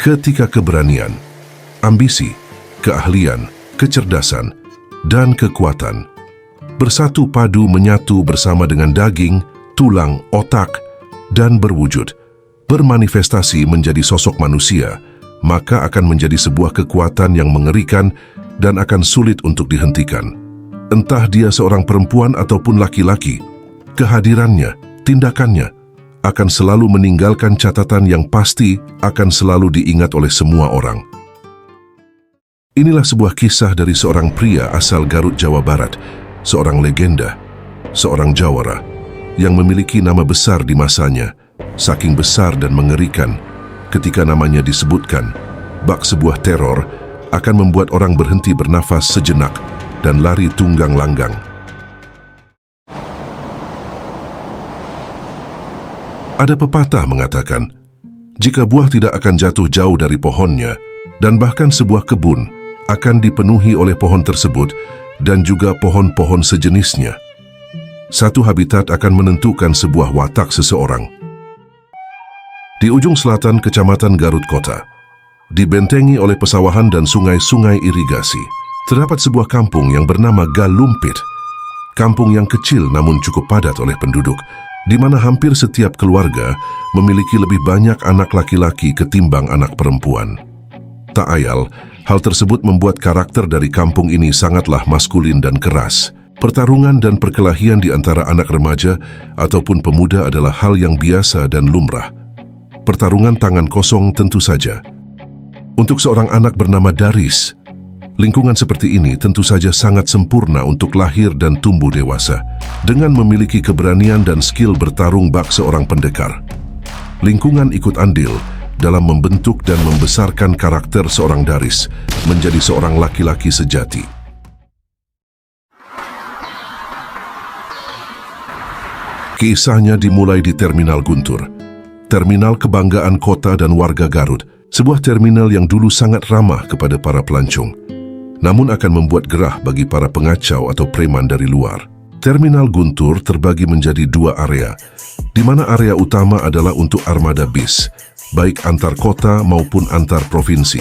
Ketika keberanian, ambisi, keahlian, kecerdasan, dan kekuatan bersatu padu menyatu bersama dengan daging, tulang, otak, dan berwujud, bermanifestasi menjadi sosok manusia, maka akan menjadi sebuah kekuatan yang mengerikan dan akan sulit untuk dihentikan. Entah dia seorang perempuan ataupun laki-laki, kehadirannya, tindakannya, akan selalu meninggalkan catatan yang pasti akan selalu diingat oleh semua orang. Inilah sebuah kisah dari seorang pria asal Garut, Jawa Barat, seorang legenda, seorang jawara, yang memiliki nama besar di masanya, saking besar dan mengerikan. Ketika namanya disebutkan, bak sebuah teror akan membuat orang berhenti bernafas sejenak dan lari tunggang langgang. Ada pepatah mengatakan, jika buah tidak akan jatuh jauh dari pohonnya, dan bahkan sebuah kebun akan dipenuhi oleh pohon tersebut dan juga pohon-pohon sejenisnya. Satu habitat akan menentukan sebuah watak seseorang. Di ujung selatan Kecamatan Garut Kota, dibentengi oleh pesawahan dan sungai-sungai irigasi, terdapat sebuah kampung yang bernama Galumpit. Kampung yang kecil namun cukup padat oleh penduduk, di mana hampir setiap keluarga memiliki lebih banyak anak laki-laki ketimbang anak perempuan. Tak ayal, hal tersebut membuat karakter dari kampung ini sangatlah maskulin dan keras. Pertarungan dan perkelahian di antara anak remaja ataupun pemuda adalah hal yang biasa dan lumrah. Pertarungan tangan kosong tentu saja. Untuk seorang anak bernama Daris, lingkungan seperti ini tentu saja sangat sempurna untuk lahir dan tumbuh dewasa, dengan memiliki keberanian dan skill bertarung bak seorang pendekar. Lingkungan ikut andil dalam membentuk dan membesarkan karakter seorang Daris menjadi seorang laki-laki sejati. Kisahnya dimulai di Terminal Guntur, terminal kebanggaan kota dan warga Garut, sebuah terminal yang dulu sangat ramah kepada para pelancong, namun akan membuat gerah bagi para pengacau atau preman dari luar. Terminal Guntur terbagi menjadi dua area, di mana area utama adalah untuk armada bis, baik antar kota maupun antar provinsi.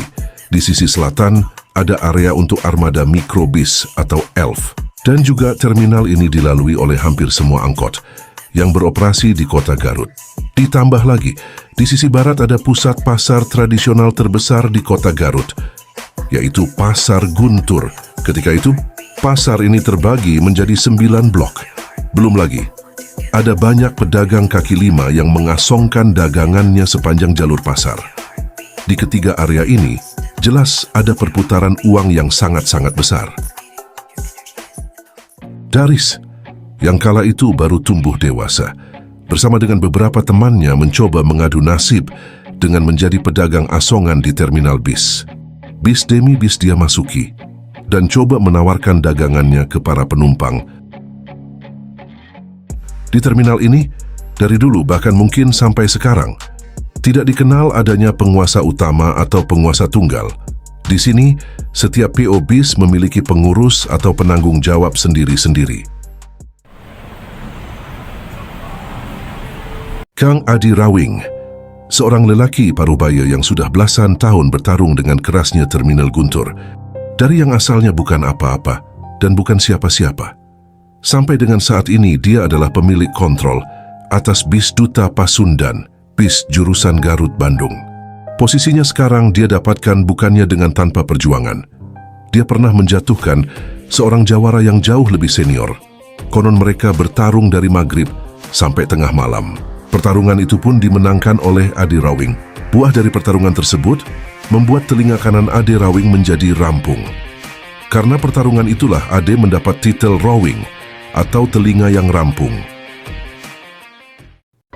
Di sisi selatan ada area untuk armada mikrobis atau ELF, dan juga terminal ini dilalui oleh hampir semua angkot yang beroperasi di kota Garut. Ditambah lagi, di sisi barat ada pusat pasar tradisional terbesar di kota Garut, yaitu Pasar Guntur. Ketika itu, pasar ini terbagi menjadi 9 blok. Belum lagi, ada banyak pedagang kaki lima yang mengasongkan dagangannya sepanjang jalur pasar. Di ketiga area ini, jelas ada perputaran uang yang sangat-sangat besar. Daris, yang kala itu baru tumbuh dewasa, bersama dengan beberapa temannya mencoba mengadu nasib dengan menjadi pedagang asongan di terminal bis. Bis demi bis dia masuki dan coba menawarkan dagangannya ke para penumpang. Di terminal ini, dari dulu bahkan mungkin sampai sekarang, tidak dikenal adanya penguasa utama atau penguasa tunggal. Di sini, setiap PO bis memiliki pengurus atau penanggung jawab sendiri-sendiri. Kang Adi Rawing, seorang lelaki parubaya yang sudah belasan tahun bertarung dengan kerasnya terminal Guntur, dari yang asalnya bukan apa-apa dan bukan siapa-siapa. Sampai dengan saat ini dia adalah pemilik kontrol atas bis Duta Pasundan, bis jurusan Garut Bandung. Posisinya sekarang dia dapatkan bukannya dengan tanpa perjuangan. Dia pernah menjatuhkan seorang jawara yang jauh lebih senior. Konon mereka bertarung dari maghrib sampai tengah malam. Pertarungan itu pun dimenangkan oleh Adi Rawing. Buah dari pertarungan tersebut membuat telinga kanan Ade Rawing menjadi rampung. Karena pertarungan itulah Ade mendapat titel Rawing atau telinga yang rampung.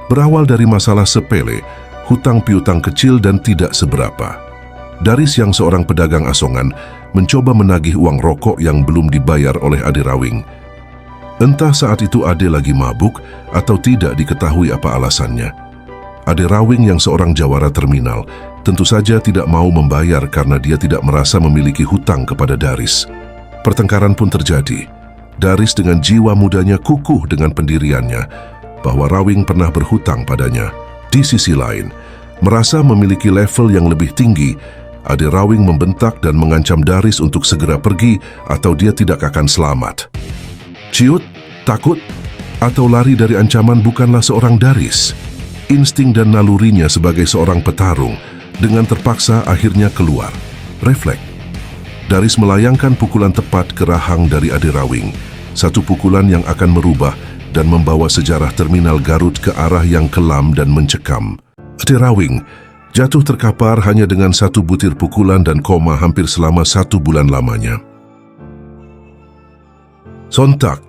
Berawal dari masalah sepele, hutang piutang kecil dan tidak seberapa, Daris yang seorang pedagang asongan mencoba menagih uang rokok yang belum dibayar oleh Ade Rawing. Entah saat itu Ade lagi mabuk atau tidak diketahui apa alasannya. Ade Rawing yang seorang jawara terminal tentu saja tidak mau membayar karena dia tidak merasa memiliki hutang kepada Daris. Pertengkaran pun terjadi. Daris dengan jiwa mudanya kukuh dengan pendiriannya bahwa Rawing pernah berhutang padanya. Di sisi lain, Merasa memiliki level yang lebih tinggi, Ade Rawing membentak dan mengancam Daris untuk segera pergi atau dia tidak akan selamat. Ciut, takut, atau lari dari ancaman bukanlah seorang Daris. Insting dan nalurinya sebagai seorang petarung dengan terpaksa akhirnya keluar. Refleks. Daris melayangkan pukulan tepat ke rahang dari Ade Rawing. Satu pukulan yang akan merubah dan membawa sejarah terminal Garut ke arah yang kelam dan mencekam. Ade Rawing jatuh terkapar hanya dengan satu butir pukulan dan koma hampir selama 1 bulan lamanya. Sontak,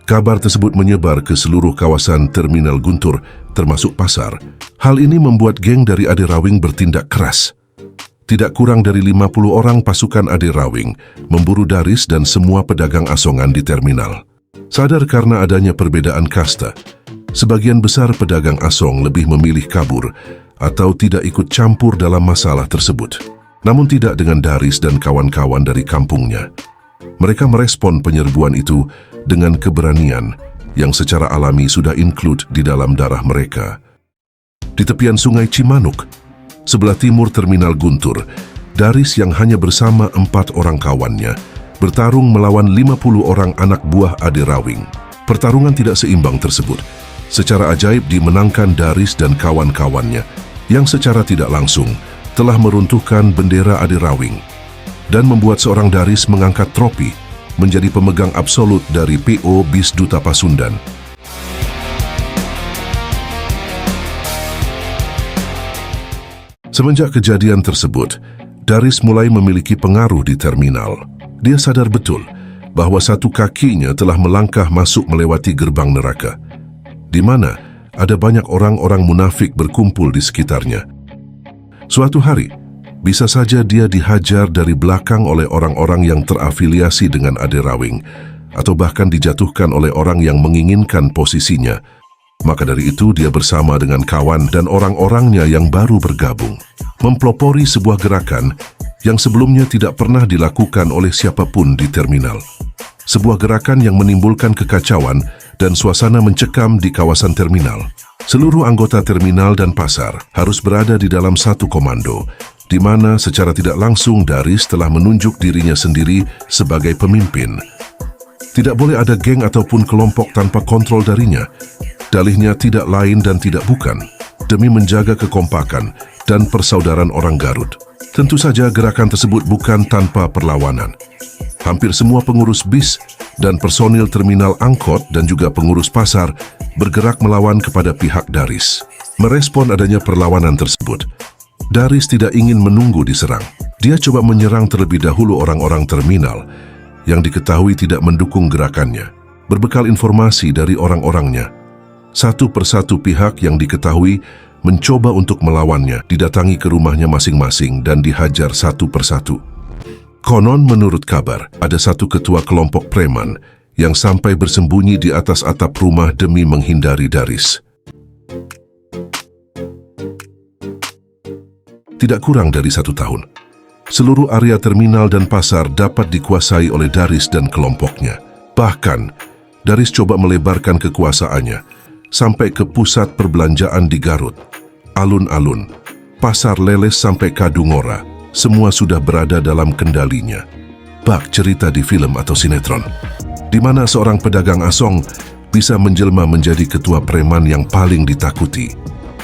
kabar tersebut menyebar ke seluruh kawasan terminal Guntur, termasuk pasar. Hal ini membuat geng dari Ade Rawing bertindak keras. Tidak kurang dari 50 orang pasukan Ade Rawing memburu Daris dan semua pedagang asongan di terminal. Sadar karena adanya perbedaan kasta, sebagian besar pedagang asong lebih memilih kabur atau tidak ikut campur dalam masalah tersebut. Namun tidak dengan Daris dan kawan-kawan dari kampungnya. Mereka merespon penyerbuan itu dengan keberanian yang secara alami sudah include di dalam darah mereka. Di tepian sungai Cimanuk, sebelah timur terminal Guntur, Daris yang hanya bersama 4 orang kawannya bertarung melawan 50 orang anak buah Ade Rawing. Pertarungan tidak seimbang tersebut secara ajaib dimenangkan Daris dan kawan-kawannya yang secara tidak langsung telah meruntuhkan bendera Ade Rawing dan membuat seorang Daris mengangkat tropi menjadi pemegang absolut dari PO BIS Duta Pasundan. Semenjak kejadian tersebut, Daris mulai memiliki pengaruh di terminal. Dia sadar betul bahwa satu kakinya telah melangkah masuk melewati gerbang neraka, di mana ada banyak orang-orang munafik berkumpul di sekitarnya. Suatu hari, bisa saja dia dihajar dari belakang oleh orang-orang yang terafiliasi dengan Ade Rawing, atau bahkan dijatuhkan oleh orang yang menginginkan posisinya. Maka dari itu dia bersama dengan kawan dan orang-orangnya yang baru bergabung, mempelopori sebuah gerakan yang sebelumnya tidak pernah dilakukan oleh siapapun di terminal. Sebuah gerakan yang menimbulkan kekacauan dan suasana mencekam di kawasan terminal. Seluruh anggota terminal dan pasar harus berada di dalam satu komando, di mana secara tidak langsung Daris telah menunjuk dirinya sendiri sebagai pemimpin. Tidak boleh ada geng ataupun kelompok tanpa kontrol darinya. Dalihnya tidak lain dan tidak bukan, demi menjaga kekompakan dan persaudaraan orang Garut. Tentu saja gerakan tersebut bukan tanpa perlawanan. Hampir semua pengurus BIS dan personil terminal angkot dan juga pengurus pasar bergerak melawan kepada pihak Daris. Merespon adanya perlawanan tersebut, Daris tidak ingin menunggu diserang. Dia coba menyerang terlebih dahulu orang-orang terminal yang diketahui tidak mendukung gerakannya. Berbekal informasi dari orang-orangnya, satu persatu pihak yang diketahui mencoba untuk melawannya didatangi ke rumahnya masing-masing dan dihajar satu persatu. Konon menurut kabar, ada satu ketua kelompok preman yang sampai bersembunyi di atas atap rumah demi menghindari Daris. Tidak kurang dari 1 tahun, seluruh area terminal dan pasar dapat dikuasai oleh Daris dan kelompoknya. Bahkan, Daris coba melebarkan kekuasaannya sampai ke pusat perbelanjaan di Garut, alun-alun, pasar Leles sampai Kadungora. Semua sudah berada dalam kendalinya. Bak cerita di film atau sinetron, di mana seorang pedagang asong bisa menjelma menjadi ketua preman yang paling ditakuti.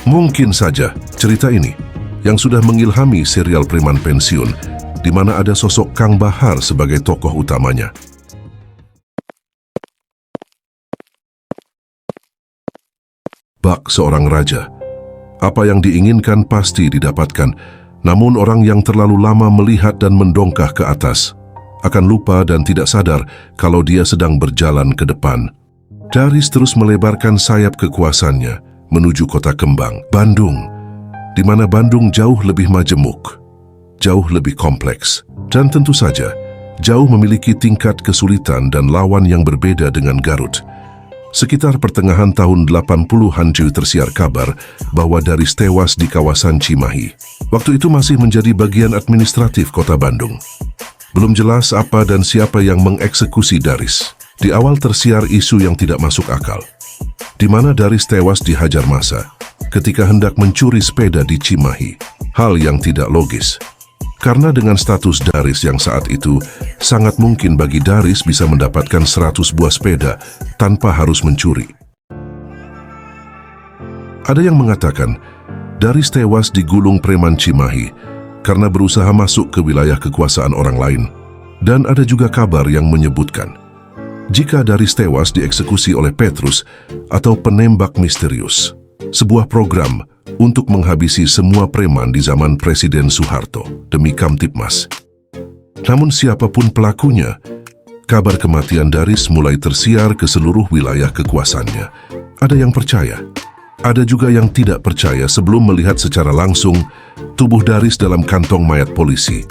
Mungkin saja cerita ini yang sudah mengilhami serial preman pensiun, di mana ada sosok Kang Bahar sebagai tokoh utamanya. Bak seorang raja. Apa yang diinginkan pasti didapatkan. Namun orang yang terlalu lama melihat dan mendongkah ke atas akan lupa dan tidak sadar kalau dia sedang berjalan ke depan. Daris terus melebarkan sayap kekuasaannya menuju kota kembang, Bandung, di mana Bandung jauh lebih majemuk, jauh lebih kompleks, dan tentu saja jauh memiliki tingkat kesulitan dan lawan yang berbeda dengan Garut. Sekitar pertengahan tahun 80-an tersiar kabar bahwa Daris tewas di kawasan Cimahi. Waktu itu masih menjadi bagian administratif kota Bandung. Belum jelas apa dan siapa yang mengeksekusi Daris. Di awal tersiar isu yang tidak masuk akal, di mana Daris tewas dihajar massa. ketika hendak mencuri sepeda di Cimahi. Hal yang tidak logis. Karena dengan status Daris yang saat itu, sangat mungkin bagi Daris bisa mendapatkan 100 buah sepeda tanpa harus mencuri. Ada yang mengatakan, Daris tewas digulung preman Cimahi karena berusaha masuk ke wilayah kekuasaan orang lain. Dan ada juga kabar yang menyebutkan, jika Daris tewas dieksekusi oleh Petrus atau penembak misterius, sebuah program untuk menghabisi semua preman di zaman Presiden Soeharto demi Kamtibmas. Namun siapapun pelakunya, kabar kematian Daris mulai tersiar ke seluruh wilayah kekuasaannya. Ada yang percaya, ada juga yang tidak percaya sebelum melihat secara langsung tubuh Daris dalam kantong mayat polisi.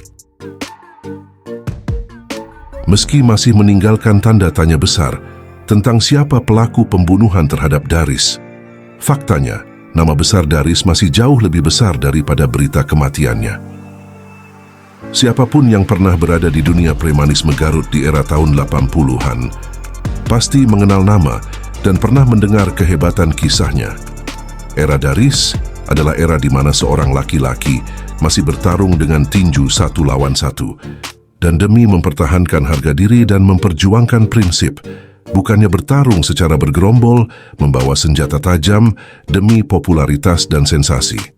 Meski masih meninggalkan tanda tanya besar tentang siapa pelaku pembunuhan terhadap Daris, faktanya, nama besar Daris masih jauh lebih besar daripada berita kematiannya. Siapapun yang pernah berada di dunia premanisme Garut di era tahun 80-an, pasti mengenal nama dan pernah mendengar kehebatan kisahnya. Era Daris adalah era di mana seorang laki-laki masih bertarung dengan tinju 1 lawan 1, dan demi mempertahankan harga diri dan memperjuangkan prinsip, bukannya bertarung secara bergerombol, membawa senjata tajam demi popularitas dan sensasi.